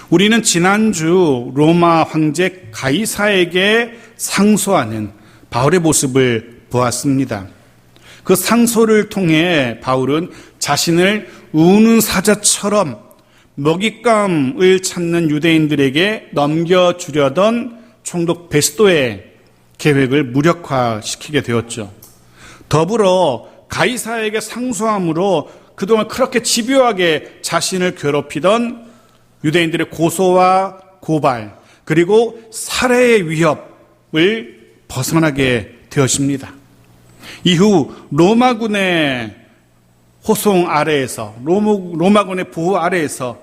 우리는 지난주 로마 황제 가이사에게 상소하는 바울의 모습을 보았습니다. 그 상소를 통해 바울은 자신을 우는 사자처럼 먹잇감을 찾는 유대인들에게 넘겨주려던 총독 베스도의 계획을 무력화시키게 되었죠. 더불어 가이사에게 상소함으로 그동안 그렇게 집요하게 자신을 괴롭히던 유대인들의 고소와 고발, 그리고 살해의 위협을 벗어나게 되었습니다. 이후 로마군의 호송 아래에서, 로마군의 보호 아래에서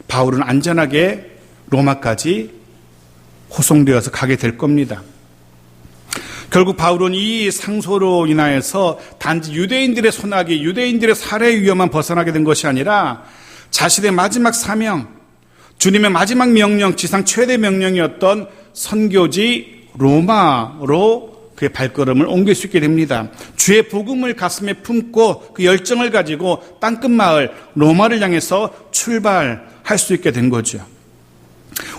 바울은 안전하게 로마까지 호송되어서 가게 될 겁니다. 결국 바울은 이 상소로 인하여서 단지 유대인들의 손아귀, 유대인들의 살해 위험만 벗어나게 된 것이 아니라 자신의 마지막 사명, 주님의 마지막 명령, 지상 최대 명령이었던 선교지 로마로 그의 발걸음을 옮길 수 있게 됩니다. 주의 복음을 가슴에 품고 그 열정을 가지고 땅끝 마을 로마를 향해서 출발할 수 있게 된 거죠.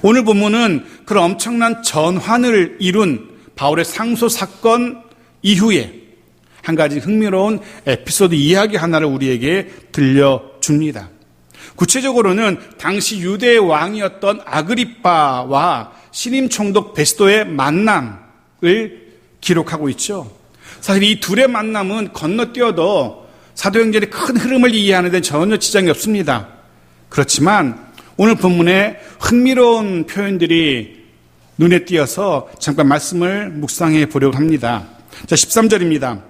오늘 본문은 그런 엄청난 전환을 이룬 바울의 상소 사건 이후에 한 가지 흥미로운 에피소드 이야기 하나를 우리에게 들려줍니다. 구체적으로는 당시 유대의 왕이었던 아그리빠와 신임 총독 베스도의 만남을 기록하고 있죠. 사실 이 둘의 만남은 건너뛰어도 사도행전의 큰 흐름을 이해하는 데 전혀 지장이 없습니다. 그렇지만 오늘 본문에 흥미로운 표현들이 눈에 띄어서 잠깐 말씀을 묵상해 보려고 합니다. 자, 13절입니다.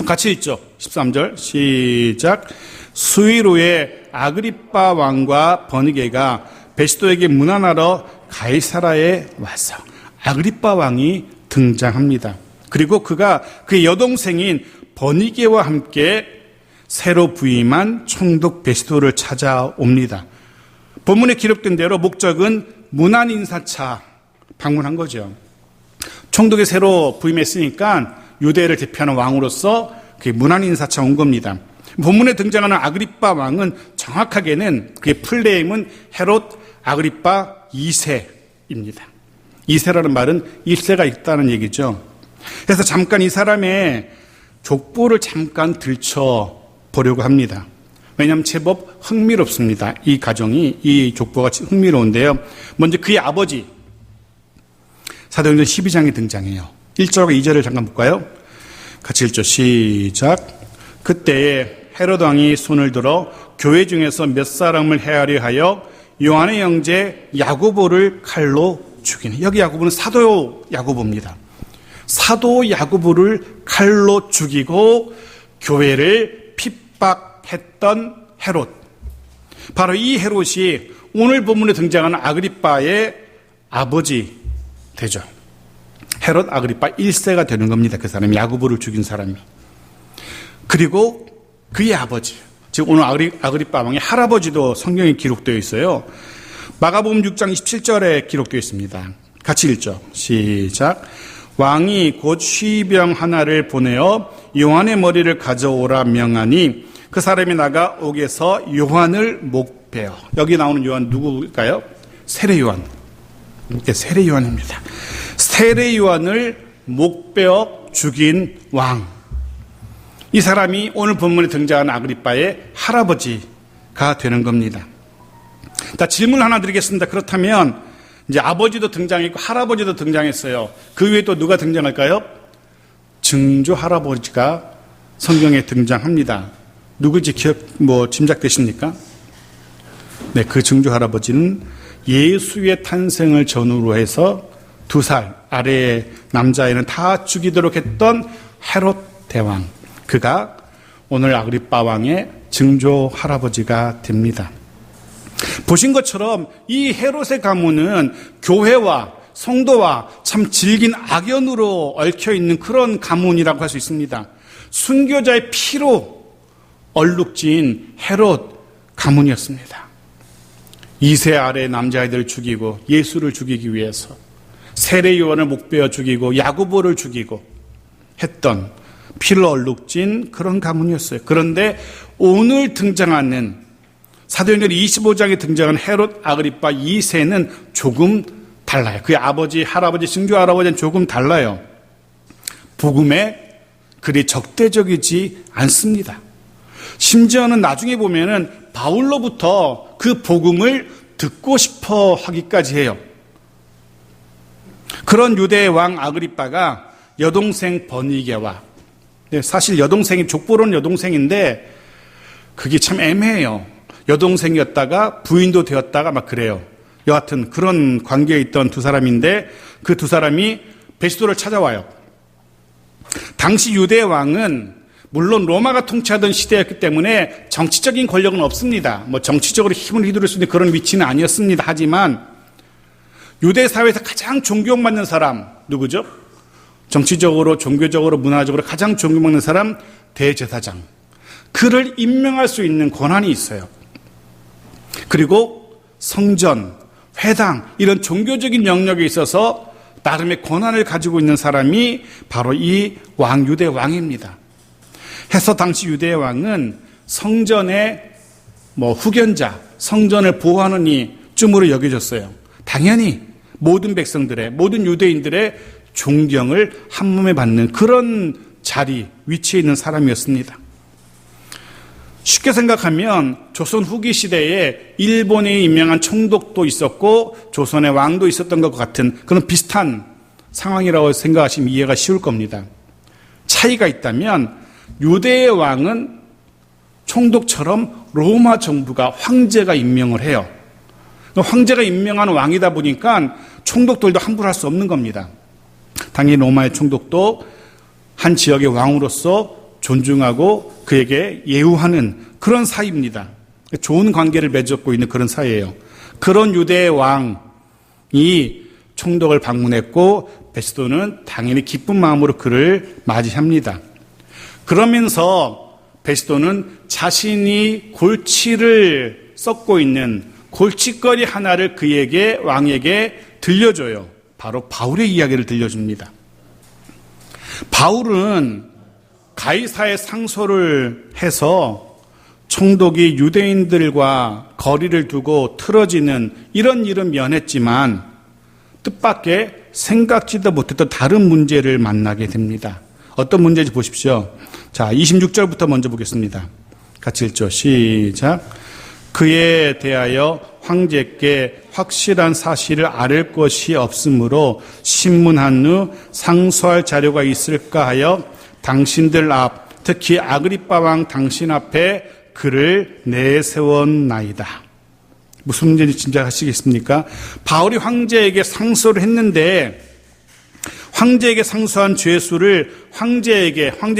같이 읽죠. 13절 시작. 수일 후에 아그리빠 왕과 버니게가 베스도에게 문안하러 가이사라에 와서 아그리빠 왕이 등장합니다. 그리고 그가 그의 여동생인 버니게와 함께 새로 부임한 총독 베스도를 찾아옵니다. 본문에 기록된 대로 목적은 문안 인사차 방문한 거죠. 총독이 새로 부임했으니까 유대를 대표하는 왕으로서 그의 문안 인사차 온 겁니다. 본문에 등장하는 아그리빠 왕은 정확하게는 그의 풀네임은 헤롯 아그리빠 2세입니다. 2세라는 말은 1세가 있다는 얘기죠. 그래서 잠깐 이 사람의 족보를 잠깐 들춰보려고 합니다. 왜냐하면 제법 흥미롭습니다. 이 가정이, 이 족보가 흥미로운데요. 먼저 그의 아버지, 사도행전 12장에 등장해요. 1절과 2절을 잠깐 볼까요? 같이 읽죠. 시작. 그때에 헤롯 왕이 손을 들어 교회 중에서 몇 사람을 헤아려 하여 요한의 형제 야고보를 칼로 죽이네. 여기 야고보는 사도 야고보입니다. 사도 야고보를 칼로 죽이고 교회를 핍박했던 헤롯. 바로 이 헤롯이 오늘 본문에 등장하는 아그리빠의 아버지 되죠. 헤롯 아그리빠 1세가 되는 겁니다. 그 사람이 야고보를 죽인 사람이. 그리고 그의 아버지, 즉 오늘 아그리빠 왕의 할아버지도 성경에 기록되어 있어요. 마가복음 6장 27절에 기록되어 있습니다. 같이 읽죠. 시작. 왕이 곧 쉬병 하나를 보내어 요한의 머리를 가져오라 명하니 그 사람이 나가 옥에서 요한을 목베어. 여기 나오는 요한 누구일까요? 세례 요한. 세례 요한입니다. 세례 요한을 목베어 죽인 왕. 이 사람이 오늘 본문에 등장하는 아그리빠의 할아버지가 되는 겁니다. 자, 질문 하나 드리겠습니다. 그렇다면 이제 아버지도 등장했고 할아버지도 등장했어요. 그 외에 또 누가 등장할까요? 증조 할아버지가 성경에 등장합니다. 누구지 짐작되십니까? 네, 그 증조 할아버지는 예수의 탄생을 전후로 해서 2살 아래의 남자애는 다 죽이도록 했던 헤롯 대왕. 그가 오늘 아그리빠 왕의 증조 할아버지가 됩니다. 보신 것처럼 이 헤롯의 가문은 교회와 성도와 참 질긴 악연으로 얽혀있는 그런 가문이라고 할 수 있습니다. 순교자의 피로 얼룩진 헤롯 가문이었습니다. 2세 아래 남자아이들을 죽이고 예수를 죽이기 위해서 세례 요한을 목베어 죽이고 야고보를 죽이고 했던 피를 얼룩진 그런 가문이었어요. 그런데 오늘 등장하는 사도행전 25장에 등장한 헤롯 아그리파 2세는 조금 달라요. 그의 아버지, 할아버지, 증조 할아버지는 조금 달라요. 복음에 그리 적대적이지 않습니다. 심지어는 나중에 보면은 바울로부터 그 복음을 듣고 싶어 하기까지 해요. 그런 유대의 왕 아그리빠가 여동생 버니게와, 사실 여동생이 족보로는 여동생인데 그게 참 애매해요. 여동생이었다가 부인도 되었다가 막 그래요. 여하튼 그런 관계에 있던 두 사람인데 그 두 사람이 베스도를 찾아와요. 당시 유대 왕은 물론 로마가 통치하던 시대였기 때문에 정치적인 권력은 없습니다. 정치적으로 힘을 휘두를 수 있는 그런 위치는 아니었습니다. 하지만 유대 사회에서 가장 존경받는 사람 누구죠? 정치적으로, 종교적으로, 문화적으로 가장 존경받는 사람 대제사장. 그를 임명할 수 있는 권한이 있어요. 그리고 성전, 회당 이런 종교적인 영역에 있어서 나름의 권한을 가지고 있는 사람이 바로 이 유대 왕입니다. 해서 당시 유대 왕은 성전의 후견자, 성전을 보호하는 이쯤으로 여겨졌어요. 당연히 모든 백성들의, 모든 유대인들의 존경을 한몸에 받는 그런 자리, 위치에 있는 사람이었습니다. 쉽게 생각하면 조선 후기 시대에 일본에 임명한 총독도 있었고 조선의 왕도 있었던 것 같은 그런 비슷한 상황이라고 생각하시면 이해가 쉬울 겁니다. 차이가 있다면 유대의 왕은 총독처럼 로마 정부가 황제가 임명을 해요. 황제가 임명한 왕이다 보니까 총독들도 함부로 할 수 없는 겁니다. 당연히 로마의 총독도 한 지역의 왕으로서 존중하고 그에게 예우하는 그런 사이입니다. 좋은 관계를 맺었고 있는 그런 사이예요. 그런 유대의 왕이 총독을 방문했고 베스도는 당연히 기쁜 마음으로 그를 맞이합니다. 그러면서 베스도는 자신이 골치를 썩고 있는 골칫거리 하나를 그에게, 왕에게 들려줘요. 바로 바울의 이야기를 들려줍니다. 바울은 가이사의 상소를 해서 총독이 유대인들과 거리를 두고 틀어지는 이런 일은 면했지만 뜻밖의 생각지도 못했던 다른 문제를 만나게 됩니다. 어떤 문제인지 보십시오. 자, 26절부터 먼저 보겠습니다. 같이 읽죠. 시작. 그에 대하여 황제께 확실한 사실을 아를 것이 없으므로 신문한 후 상소할 자료가 있을까 하여 당신들 앞, 특히 아그리빠 왕 당신 앞에 그를 내세웠나이다. 무슨 문제인지 짐작하시겠습니까? 바울이 황제에게 상소를 했는데 황제에게 상소한 죄수를 황제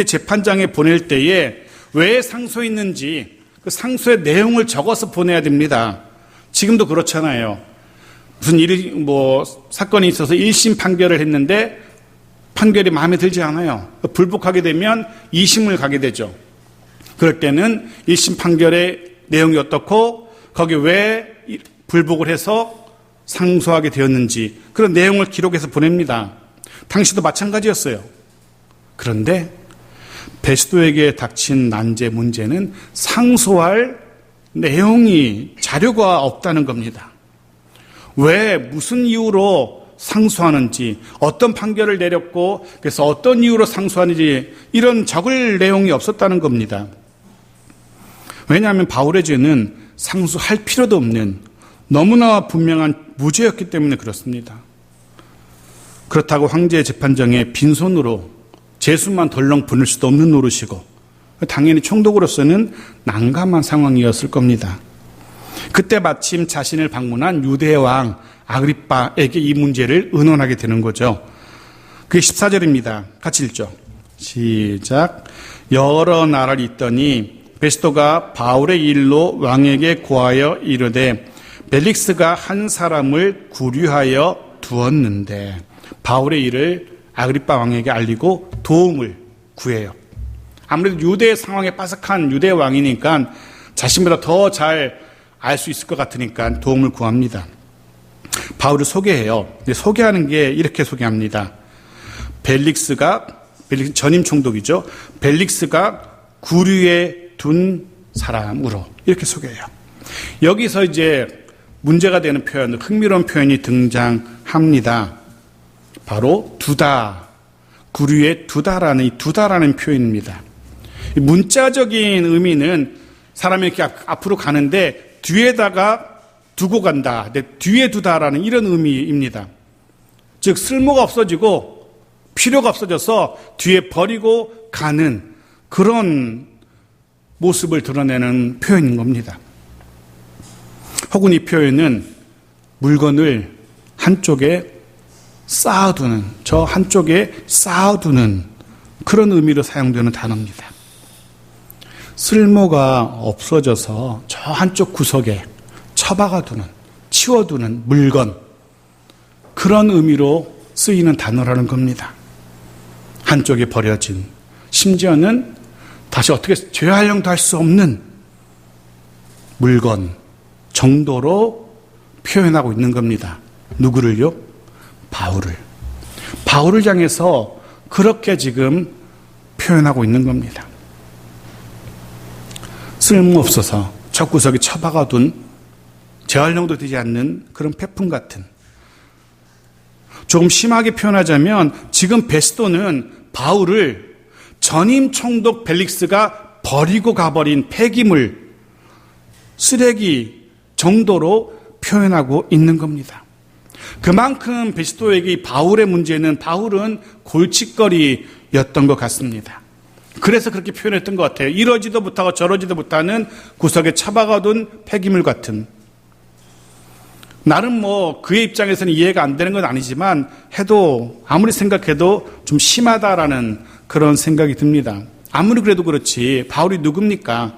재판장에 보낼 때에 왜 상소했는지 그 상소의 내용을 적어서 보내야 됩니다. 지금도 그렇잖아요. 무슨 일이 사건이 있어서 1심 판결을 했는데 판결이 마음에 들지 않아요. 불복하게 되면 2심을 가게 되죠. 그럴 때는 1심 판결의 내용이 어떻고 거기에 왜 불복을 해서 상소하게 되었는지 그런 내용을 기록해서 보냅니다. 당시도 마찬가지였어요. 그런데 베스도에게 닥친 난제 문제는 상소할 내용이 자료가 없다는 겁니다. 왜 무슨 이유로 상소하는지, 어떤 판결을 내렸고 그래서 어떤 이유로 상소하는지 이런 적을 내용이 없었다는 겁니다. 왜냐하면 바울의 죄는 상소할 필요도 없는 너무나 분명한 무죄였기 때문에 그렇습니다. 그렇다고 황제의 재판정에 빈손으로 죄수만 덜렁 보낼 수도 없는 노릇이고 당연히 총독으로서는 난감한 상황이었을 겁니다. 그때 마침 자신을 방문한 유대의 왕 아그리빠에게 이 문제를 의논하게 되는 거죠. 그게 14절입니다. 같이 읽죠. 시작. 여러 나라를 잇더니 베스도가 바울의 일로 왕에게 고하여 이르되 벨릭스가 한 사람을 구류하여 두었는데 바울의 일을 아그리빠 왕에게 알리고 도움을 구해요. 아무래도 유대의 상황에 빠삭한 유대 왕이니까 자신보다 더 잘 알 수 있을 것 같으니까 도움을 구합니다. 바울을 소개해요. 소개하는 게 이렇게 소개합니다. 벨릭스 전임 총독이죠. 벨릭스가 구류에 둔 사람으로 이렇게 소개해요. 여기서 이제 문제가 되는 표현, 흥미로운 표현이 등장합니다. 바로 두다, 구류에 두다라는 이 두다라는 표현입니다. 문자적인 의미는 사람이 이렇게 앞으로 가는데 뒤에다가 두고 간다, 뒤에 두다라는 이런 의미입니다. 즉 쓸모가 없어지고 필요가 없어져서 뒤에 버리고 가는 그런 모습을 드러내는 표현인 겁니다. 혹은 이 표현은 물건을 한쪽에 쌓아두는, 저 한쪽에 쌓아두는 그런 의미로 사용되는 단어입니다. 쓸모가 없어져서 저 한쪽 구석에 처박아두는, 치워두는 물건, 그런 의미로 쓰이는 단어라는 겁니다. 한쪽에 버려진, 심지어는 다시 어떻게 재활용도 할 수 없는 물건 정도로 표현하고 있는 겁니다. 누구를요? 바울을. 바울을 향해서 그렇게 지금 표현하고 있는 겁니다. 쓸모없어서 저 구석에 처박아둔 재활용도 되지 않는 그런 폐품 같은, 조금 심하게 표현하자면 지금 베스도는 바울을 전임 총독 벨릭스가 버리고 가버린 폐기물, 쓰레기 정도로 표현하고 있는 겁니다. 그만큼 베스도에게 이 바울의 문제는, 바울은 골칫거리였던 것 같습니다. 그래서 그렇게 표현했던 것 같아요. 이러지도 못하고 저러지도 못하는 구석에 처박아둔 폐기물 같은. 나름 그의 입장에서는 이해가 안 되는 건 아니지만 해도 아무리 생각해도 좀 심하다라는 그런 생각이 듭니다. 아무리 그래도 그렇지 바울이 누굽니까?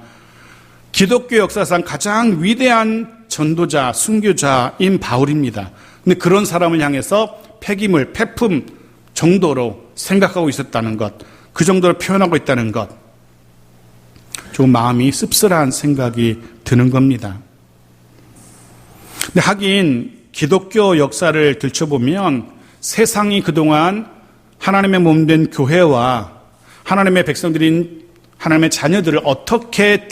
기독교 역사상 가장 위대한 전도자, 순교자인 바울입니다. 근데 그런 사람을 향해서 폐기물, 폐품 정도로 생각하고 있었다는 것, 그 정도로 표현하고 있다는 것, 좀 마음이 씁쓸한 생각이 드는 겁니다. 근데 하긴 기독교 역사를 들춰보면 세상이 그동안 하나님의 몸된 교회와 하나님의 백성들인 하나님의 자녀들을 어떻게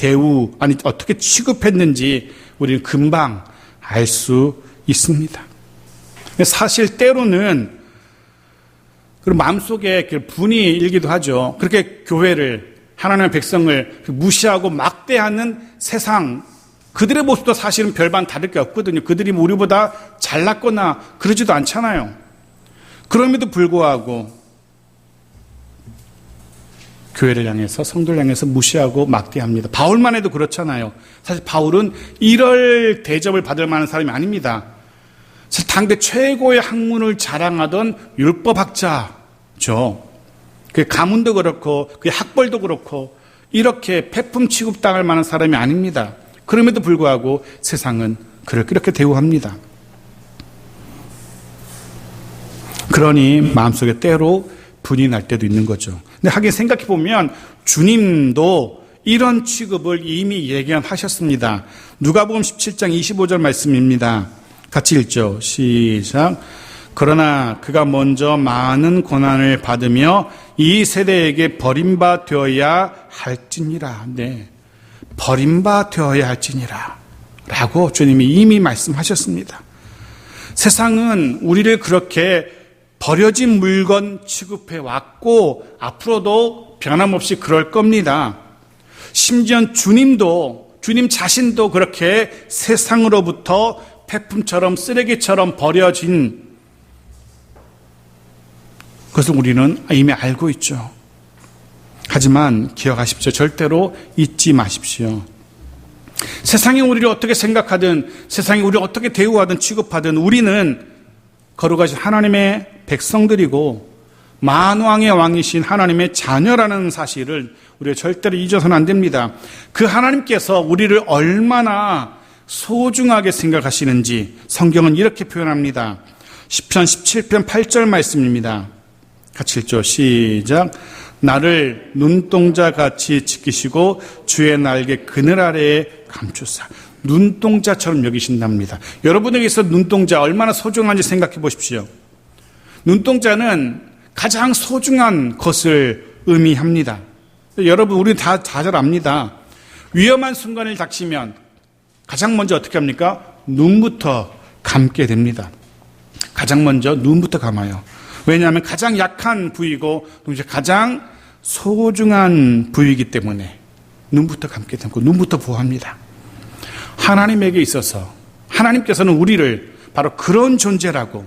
어떻게 취급했는지 우리는 금방 알 수 있습니다. 사실 때로는 마음속에 분이 일기도 하죠. 그렇게 교회를, 하나님의 백성을 무시하고 막대하는 세상, 그들의 모습도 사실은 별반 다를 게 없거든요. 그들이 우리보다 잘났거나 그러지도 않잖아요. 그럼에도 불구하고 교회를 향해서, 성도를 향해서 무시하고 막대합니다. 바울만 해도 그렇잖아요. 사실 바울은 이럴 대접을 받을 만한 사람이 아닙니다. 사실 당대 최고의 학문을 자랑하던 율법학자죠. 그 가문도 그렇고 그 학벌도 그렇고 이렇게 폐품 취급당할 만한 사람이 아닙니다. 그럼에도 불구하고 세상은 그를 그렇게 대우합니다. 그러니 마음속에 때로 분이 날 때도 있는 거죠. 근데 하긴 생각해 보면 주님도 이런 취급을 이미 예견하셨습니다. 누가복음 17장 25절 말씀입니다. 같이 읽죠. 시작. 그러나 그가 먼저 많은 고난을 받으며 이 세대에게 버림받아야 할지니라. 네. 버림받아야 할지니라. 라고 주님이 이미 말씀하셨습니다. 세상은 우리를 그렇게 버려진 물건 취급해 왔고 앞으로도 변함없이 그럴 겁니다. 심지어 주님 자신도 그렇게 세상으로부터 폐품처럼 쓰레기처럼 버려진 그것을 우리는 이미 알고 있죠. 하지만 기억하십시오. 절대로 잊지 마십시오. 세상이 우리를 어떻게 생각하든, 세상이 우리를 어떻게 대우하든 취급하든 우리는 거룩하신 하나님의 백성들이고 만왕의 왕이신 하나님의 자녀라는 사실을 우리가 절대로 잊어서는 안 됩니다. 그 하나님께서 우리를 얼마나 소중하게 생각하시는지 성경은 이렇게 표현합니다. 시편 17편 8절 말씀입니다. 같이 읽죠. 시작. 나를 눈동자같이 지키시고 주의 날개 그늘 아래에 감추사. 눈동자처럼 여기신답니다. 여러분에게서 눈동자 얼마나 소중한지 생각해 보십시오. 눈동자는 가장 소중한 것을 의미합니다. 여러분, 우리 다 잘 압니다. 위험한 순간을 닥치면 가장 먼저 어떻게 합니까? 눈부터 감게 됩니다. 가장 먼저 눈부터 감아요. 왜냐하면 가장 약한 부위고 동시에 가장 소중한 부위이기 때문에 눈부터 감게 되고 눈부터 보호합니다. 하나님에게 있어서 하나님께서는 우리를 바로 그런 존재라고,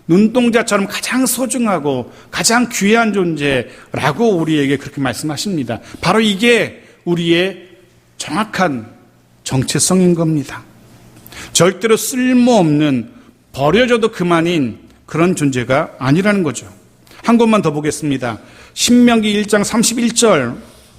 눈동자처럼 가장 소중하고 가장 귀한 존재라고 우리에게 그렇게 말씀하십니다. 바로 이게 우리의 정확한 정체성인 겁니다. 절대로 쓸모없는, 버려져도 그만인 그런 존재가 아니라는 거죠. 한 곳만 더 보겠습니다. 신명기 1장 31절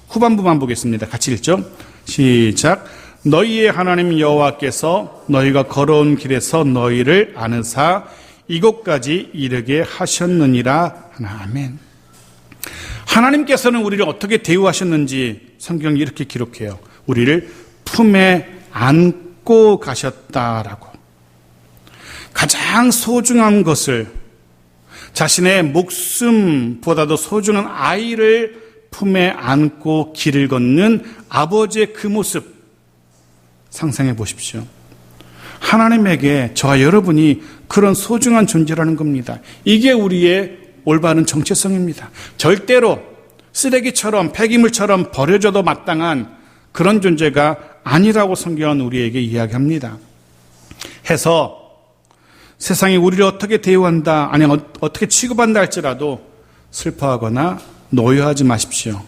후반부만 보겠습니다. 같이 읽죠. 시작. 너희의 하나님 여호와께서 너희가 걸어온 길에서 너희를 아느사 이곳까지 이르게 하셨느니라 하나. 아멘. 하나님께서는 우리를 어떻게 대우하셨는지 성경이 이렇게 기록해요. 우리를 품에 안고 가셨다라고. 가장 소중한 것을, 자신의 목숨보다도 소중한 아이를 품에 안고 길을 걷는 아버지의 그 모습 상상해 보십시오. 하나님에게 저와 여러분이 그런 소중한 존재라는 겁니다. 이게 우리의 올바른 정체성입니다. 절대로 쓰레기처럼 폐기물처럼 버려져도 마땅한 그런 존재가 아니라고 성경은 우리에게 이야기합니다. 해서 세상이 우리를 어떻게 대우한다, 아니 어떻게 취급한다 할지라도 슬퍼하거나 노여하지 마십시오.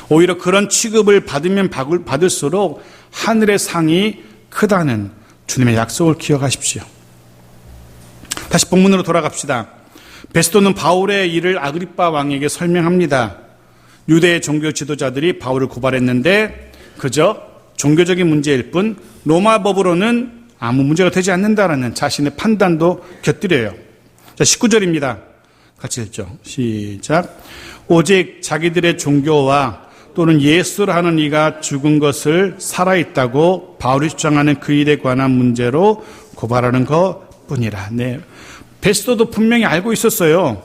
오히려 그런 취급을 받으면 받을수록 하늘의 상이 크다는 주님의 약속을 기억하십시오. 다시 본문으로 돌아갑시다. 베스도는 바울의 일을 아그리빠 왕에게 설명합니다. 유대의 종교 지도자들이 바울을 고발했는데 그저 종교적인 문제일 뿐 로마 법으로는 아무 문제가 되지 않는다라는 자신의 판단도 곁들여요. 자, 19절입니다. 같이 읽죠. 시작. 오직 자기들의 종교와 또는 예수를 하는 이가 죽은 것을 살아있다고 바울이 주장하는 그 일에 관한 문제로 고발하는 것뿐이라. 네. 베스도도 분명히 알고 있었어요.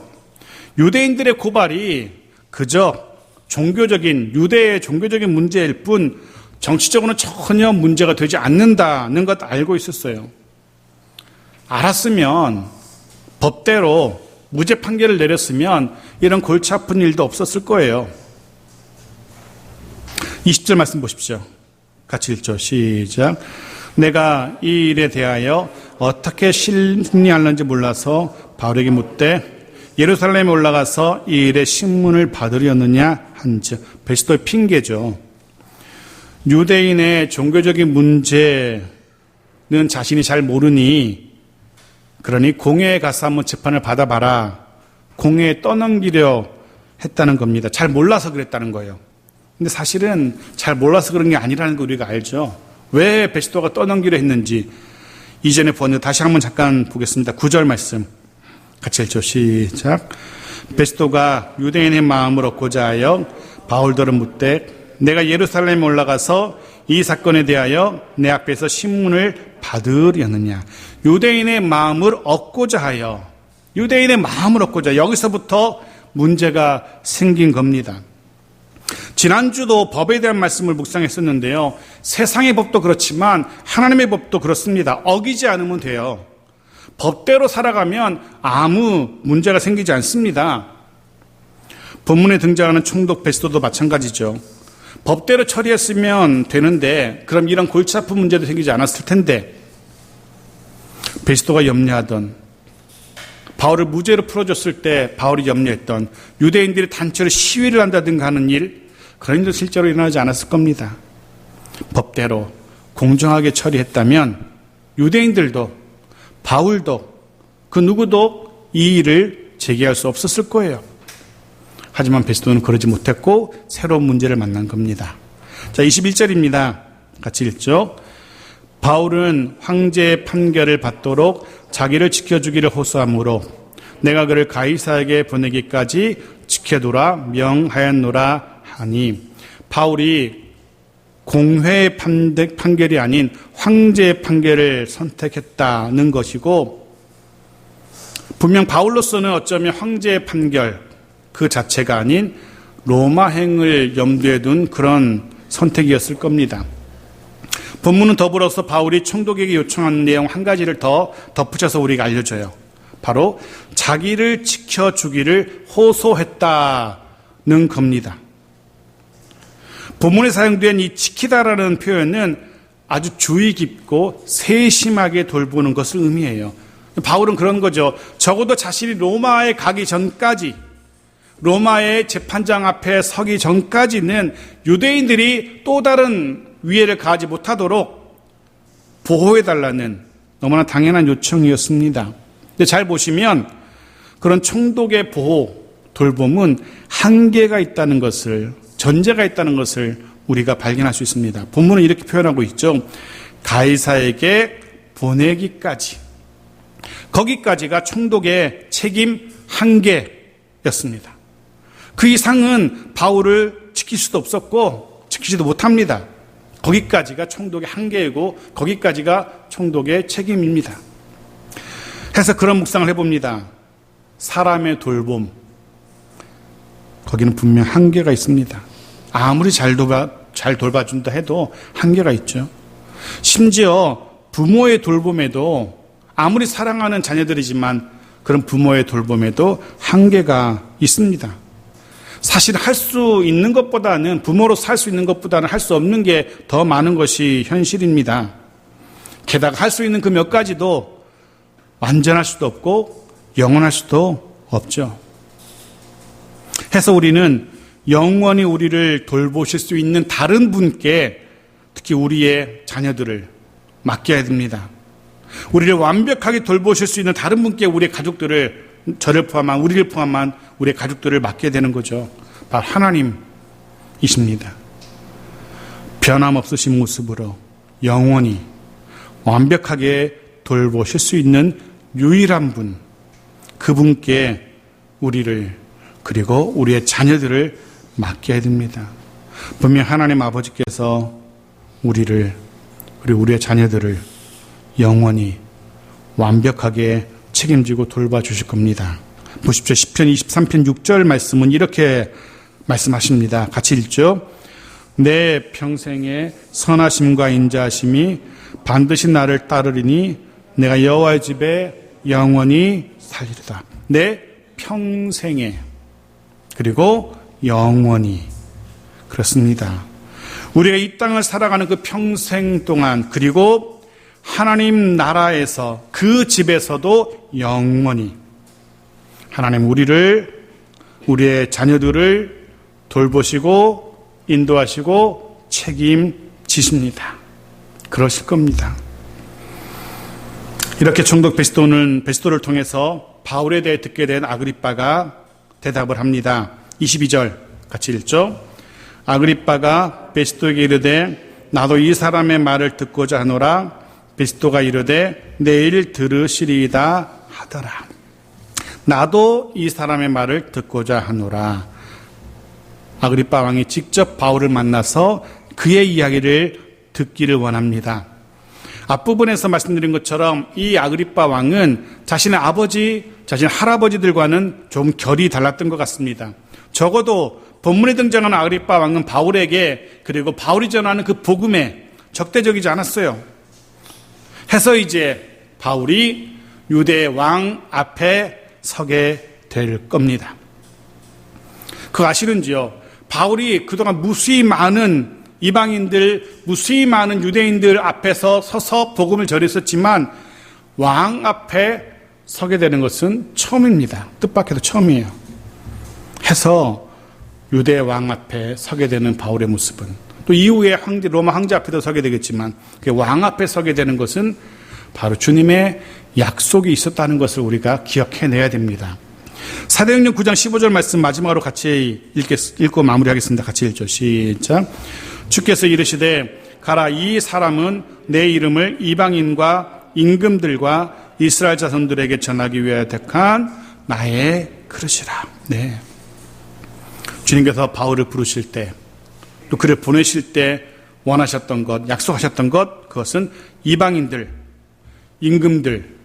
유대인들의 고발이 그저 유대의 종교적인 문제일 뿐 정치적으로는 전혀 문제가 되지 않는다는 것 알고 있었어요. 알았으면 법대로 무죄 판결을 내렸으면 이런 골치 아픈 일도 없었을 거예요. 20절 말씀 보십시오. 같이 읽죠. 시작. 내가 이 일에 대하여 어떻게 심리하는지 몰라서 바울에게 묻되 예루살렘에 올라가서 이 일의 신문을 받으려느냐 한즉. 베스도의 핑계죠. 유대인의 종교적인 문제는 자신이 잘 모르니 그러니 공회에 가서 한번 재판을 받아봐라. 공회에 떠넘기려 했다는 겁니다. 잘 몰라서 그랬다는 거예요. 근데 사실은 잘 몰라서 그런 게 아니라는 거 우리가 알죠. 왜 베스도가 떠넘기려 했는지 이전에 번역 다시 한번 잠깐 보겠습니다. 9절 말씀 같이 읽죠. 시작. 베스도가 유대인의 마음을 얻고자 하여 바울더를 묻되 내가 예루살렘에 올라가서 이 사건에 대하여 내 앞에서 신문을 받으려느냐. 유대인의 마음을 얻고자 하여, 여기서부터 문제가 생긴 겁니다. 지난주도 법에 대한 말씀을 묵상했었는데요. 세상의 법도 그렇지만 하나님의 법도 그렇습니다. 어기지 않으면 돼요. 법대로 살아가면 아무 문제가 생기지 않습니다. 본문에 등장하는 총독 베스도도 마찬가지죠. 법대로 처리했으면 되는데 그럼 이런 골치 아픈 문제도 생기지 않았을 텐데 베스도가 염려하던, 바울을 무죄로 풀어줬을 때 바울이 염려했던 유대인들이 단체로 시위를 한다든가 하는 일, 그런 일도 실제로 일어나지 않았을 겁니다. 법대로 공정하게 처리했다면 유대인들도 바울도 그 누구도 이 일을 제기할 수 없었을 거예요. 하지만 베스도는 그러지 못했고 새로운 문제를 만난 겁니다. 자, 21절입니다. 같이 읽죠. 바울은 황제의 판결을 받도록 자기를 지켜주기를 호소하므로 내가 그를 가이사에게 보내기까지 지켜두라 명하였노라 하니, 바울이 공회의 판결이 아닌 황제의 판결을 선택했다는 것이고, 분명 바울로서는 어쩌면 황제의 판결 그 자체가 아닌 로마행을 염두에 둔 그런 선택이었을 겁니다. 본문은 더불어서 바울이 총독에게 요청한 내용 한 가지를 더 덧붙여서 우리가 알려줘요. 바로 자기를 지켜주기를 호소했다는 겁니다. 본문에 사용된 이 지키다라는 표현은 아주 주의 깊고 세심하게 돌보는 것을 의미해요. 바울은 그런 거죠. 적어도 자신이 로마에 가기 전까지, 로마의 재판장 앞에 서기 전까지는 유대인들이 또 다른 위해를 가하지 못하도록 보호해달라는 너무나 당연한 요청이었습니다. 근데 잘 보시면 그런 총독의 보호, 돌봄은 한계가 있다는 것을, 전제가 있다는 것을 우리가 발견할 수 있습니다. 본문은 이렇게 표현하고 있죠. 가이사에게 보내기까지. 거기까지가 총독의 책임 한계였습니다. 그 이상은 바울을 지킬 수도 없었고 지키지도 못합니다. 거기까지가 총독의 한계이고 거기까지가 총독의 책임입니다. 해서 그런 묵상을 해봅니다. 사람의 돌봄, 거기는 분명 한계가 있습니다. 아무리 잘 돌봐준다 해도 한계가 있죠. 심지어 부모의 돌봄에도 아무리 사랑하는 자녀들이지만 그런 부모의 돌봄에도 한계가 있습니다. 사실 할 수 있는 것보다는, 부모로서 할 수 있는 것보다는 할 수 없는 게 더 많은 것이 현실입니다. 게다가 할 수 있는 그 몇 가지도 완전할 수도 없고 영원할 수도 없죠. 해서 우리는 영원히 우리를 돌보실 수 있는 다른 분께, 특히 우리의 자녀들을 맡겨야 됩니다. 우리를 완벽하게 돌보실 수 있는 다른 분께 우리의 가족들을, 저를 포함한, 우리를 포함한 우리의 가족들을 맡겨야 되는 거죠. 바로 하나님이십니다. 변함없으신 모습으로 영원히 완벽하게 돌보실 수 있는 유일한 분, 그분께 우리를, 그리고 우리의 자녀들을 맡겨야 됩니다. 분명 하나님 아버지께서 우리를, 그리고 우리의 자녀들을 영원히 완벽하게 책임지고 돌봐주실 겁니다. 보십시오. 시편 23편 6절 말씀은 이렇게 말씀하십니다. 같이 읽죠. 내 평생의 선하심과 인자하심이 반드시 나를 따르리니 내가 여호와의 집에 영원히 살리리다. 내 평생에, 그리고 영원히. 그렇습니다. 우리가 이 땅을 살아가는 그 평생 동안, 그리고 하나님 나라에서, 그 집에서도 영원히 하나님 우리를, 우리의 자녀들을 돌보시고 인도하시고 책임지십니다. 그러실 겁니다. 이렇게 총독 베스도를 통해서 바울에 대해 듣게 된 아그리빠가 대답을 합니다. 22절 같이 읽죠. 아그리빠가 베스도에게 이르되 나도 이 사람의 말을 듣고자 하노라. 베스도가 이르되 내일 들으시리이다 하더라. 나도 이 사람의 말을 듣고자 하노라. 아그리빠 왕이 직접 바울을 만나서 그의 이야기를 듣기를 원합니다. 앞부분에서 말씀드린 것처럼 이 아그리빠 왕은 자신의 아버지, 자신의 할아버지들과는 좀 결이 달랐던 것 같습니다. 적어도 본문에 등장하는 아그리빠 왕은 바울에게, 그리고 바울이 전하는 그 복음에 적대적이지 않았어요. 해서 이제 바울이 유대 왕 앞에 서게 될 겁니다. 그거 아시는지요? 바울이 그동안 무수히 많은 이방인들, 무수히 많은 유대인들 앞에서 서서 복음을 전했었지만 왕 앞에 서게 되는 것은 처음입니다. 뜻밖에도 처음이에요. 해서 유대 왕 앞에 서게 되는 바울의 모습은, 또 이후에 로마 황제 앞에도 서게 되겠지만 왕 앞에 서게 되는 것은 바로 주님의 약속이 있었다는 것을 우리가 기억해내야 됩니다. 사도행전 9장 15절 말씀 마지막으로 같이 읽고 마무리하겠습니다. 같이 읽죠. 시작. 주께서 이르시되 가라, 이 사람은 내 이름을 이방인과 임금들과 이스라엘 자손들에게 전하기 위하여 택한 나의 그릇이라. 네. 주님께서 바울을 부르실 때, 또 그를 보내실 때 원하셨던 것, 약속하셨던 것, 그것은 이방인들, 임금들,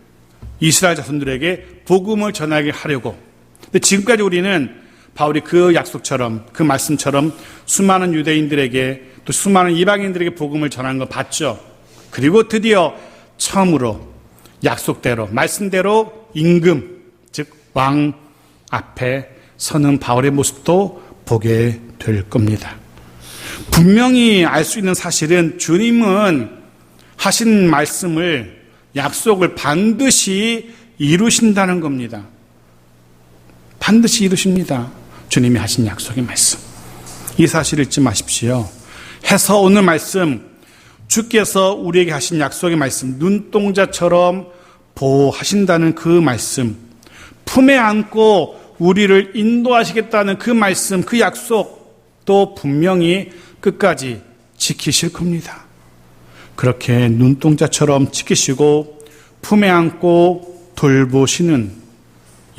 이스라엘 자손들에게 복음을 전하게 하려고. 근데 지금까지 우리는 바울이 그 약속처럼, 그 말씀처럼 수많은 유대인들에게, 또 수많은 이방인들에게 복음을 전한 거 봤죠. 그리고 드디어 처음으로 약속대로 말씀대로 임금 즉 왕 앞에 서는 바울의 모습도 보게 될 겁니다. 분명히 알 수 있는 사실은 주님은 하신 말씀을 약속을 반드시 이루신다는 겁니다. 반드시 이루십니다. 주님이 하신 약속의 말씀. 이 사실을 잊지 마십시오. 해서 오늘 말씀, 주께서 우리에게 하신 약속의 말씀, 눈동자처럼 보호하신다는 그 말씀, 품에 안고 우리를 인도하시겠다는 그 말씀, 그 약속도 분명히 끝까지 지키실 겁니다. 그렇게 눈동자처럼 지키시고 품에 안고 돌보시는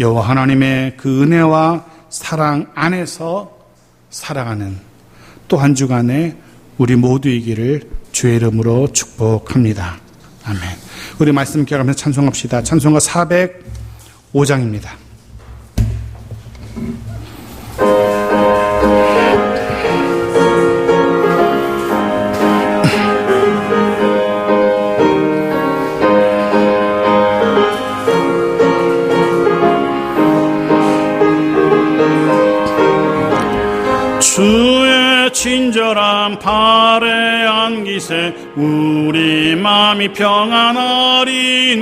여호와 하나님의 그 은혜와 사랑 안에서 살아가는 또 한 주간에 우리 모두이기를 주의 이름으로 축복합니다. 아멘. 우리 말씀 기억하면서 찬송합시다. 찬송가 405장입니다. 주의 친절한 팔에 안기세 우리 마음이 평안하리니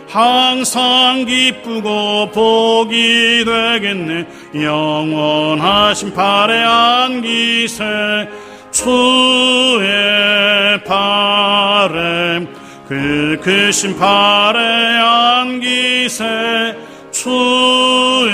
항상 기쁘고 복이 되겠네. 영원하신 팔에 안기세 주의 팔에 그 크신 팔에 안기세 주의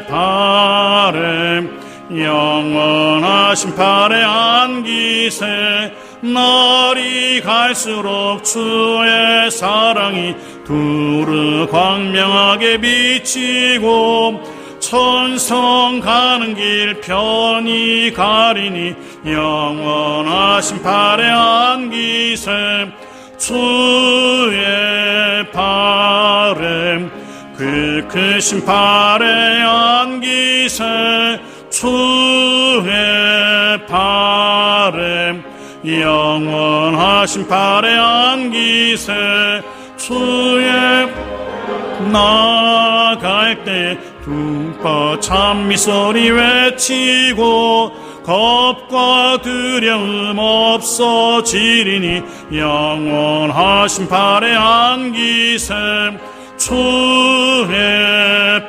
팔에 영원하신 팔에 안기세 날이 갈수록 주의 사랑이 두루 광명하게 비치고 천성 가는 길 편히 가리니 영원하신 팔에 안기세 주의 팔에 그 크신 팔에 안기세 주의 팔에 영원하신 팔에 안기세 주의 나갈 때 둥파 찬미소리 외치고 겁과 두려움 없어지리니 영원하신 팔에 안기세 주의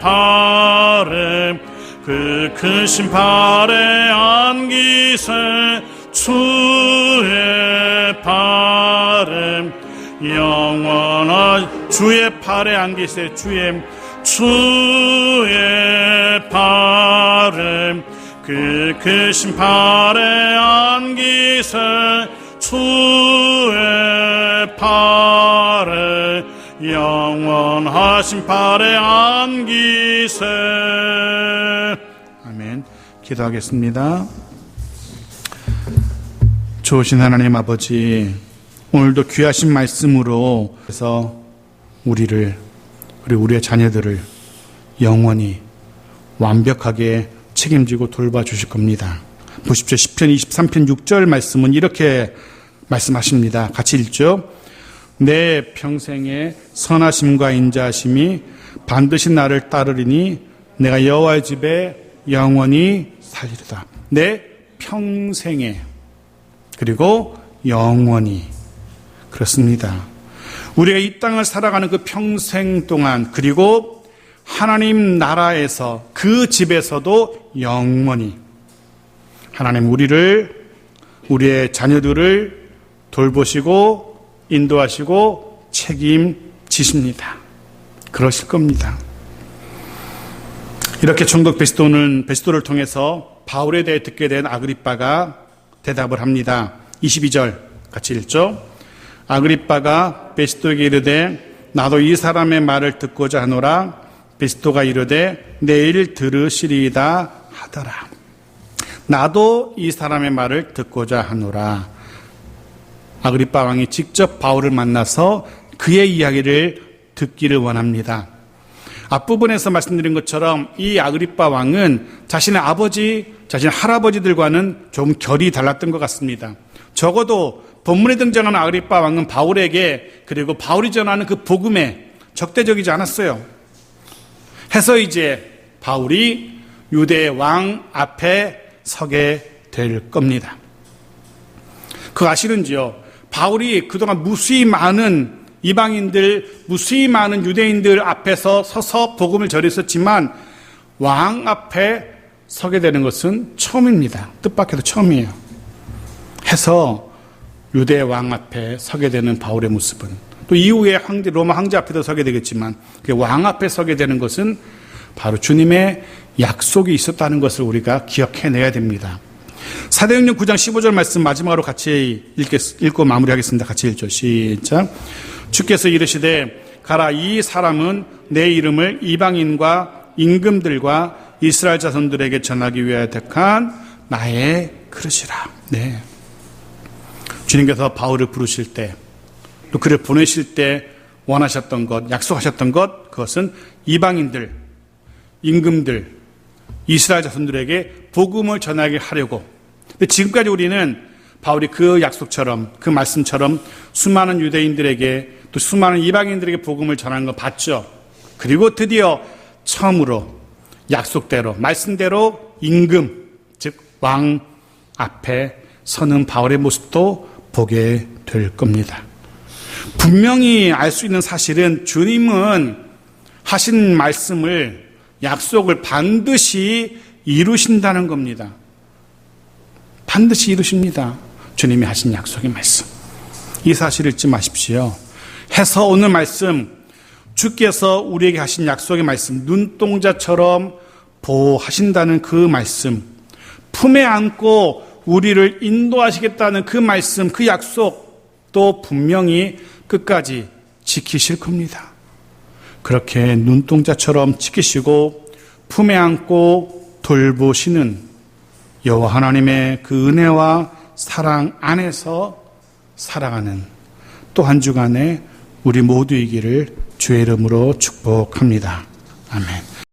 팔에 그 크신 팔에 안기세 주의 팔에 영원한 주의 팔에 안기세 주의 팔에 그 크신 팔에 안기세 주의 팔에 영원하신 팔에 안기세. 아멘. 기도하겠습니다. 좋으신 하나님 아버지, 오늘도 귀하신 말씀으로 해서 우리를 그리고 우리의 자녀들을 영원히 완벽하게 책임지고 돌봐주실 겁니다. 보십시오. 시편 23편 6절 말씀은 이렇게 말씀하십니다. 같이 읽죠. 내 평생의 선하심과 인자하심이 반드시 나를 따르리니 내가 여호와의 집에 영원히 살리리다. 내 평생에 그리고 영원히. 그렇습니다. 우리가 이 땅을 살아가는 그 평생 동안 그리고 하나님 나라에서 그 집에서도 영원히 하나님 우리의 자녀들을 돌보시고 인도하시고 책임지십니다. 그러실 겁니다. 이렇게 총독 베스도를 통해서 바울에 대해 듣게 된 아그리빠가 대답을 합니다. 22절 같이 읽죠. 아그리빠가 베스도에게 이르되 나도 이 사람의 말을 듣고자 하노라. 베스도가 이르되 내일 들으시리이다 하더라. 나도 이 사람의 말을 듣고자 하노라. 아그리빠 왕이 직접 바울을 만나서 그의 이야기를 듣기를 원합니다. 앞부분에서 말씀드린 것처럼 이 아그리빠 왕은 자신의 아버지, 자신의 할아버지들과는 좀 결이 달랐던 것 같습니다. 적어도 본문에 등장하는 아그리빠 왕은 바울에게, 그리고 바울이 전하는 그 복음에 적대적이지 않았어요. 해서 이제 바울이 유대 왕 앞에 서게 될 겁니다. 그거 아시는지요? 바울이 그동안 무수히 많은 이방인들, 무수히 많은 유대인들 앞에서 서서 복음을 전했었지만 왕 앞에 서게 되는 것은 처음입니다. 뜻밖에도 처음이에요. 해서 유대 왕 앞에 서게 되는 바울의 모습은, 또 이후에 로마 황제 앞에도 서게 되겠지만 왕 앞에 서게 되는 것은 바로 주님의 약속이 있었다는 것을 우리가 기억해내야 됩니다. 사도행전 9장 15절 말씀 마지막으로 같이 읽고 마무리하겠습니다. 같이 읽죠. 시작. 주께서 이르시되 가라, 이 사람은 내 이름을 이방인과 임금들과 이스라엘 자손들에게 전하기 위하여 택한 나의 그릇이라. 네. 주님께서 바울을 부르실 때, 또 그를 보내실 때 원하셨던 것, 약속하셨던 것, 그것은 이방인들, 임금들, 이스라엘 자손들에게 복음을 전하게 하려고. 근데 지금까지 우리는 바울이 그 약속처럼, 그 말씀처럼 수많은 유대인들에게, 또 수많은 이방인들에게 복음을 전하는 거 봤죠. 그리고 드디어 처음으로 약속대로, 말씀대로 임금, 즉 왕 앞에 서는 바울의 모습도 보게 될 겁니다. 분명히 알 수 있는 사실은 주님은 하신 말씀을, 약속을 반드시 이루신다는 겁니다. 반드시 이루십니다. 주님이 하신 약속의 말씀. 이 사실을 잊지 마십시오. 해서 오늘 말씀, 주께서 우리에게 하신 약속의 말씀, 눈동자처럼 보호하신다는 그 말씀, 품에 안고 우리를 인도하시겠다는 그 말씀, 그 약속도 분명히 끝까지 지키실 겁니다. 그렇게 눈동자처럼 지키시고 품에 안고 돌보시는 여호와 하나님의 그 은혜와 사랑 안에서 살아가는 또 한 주간에 우리 모두이기를 주의 이름으로 축복합니다. 아멘.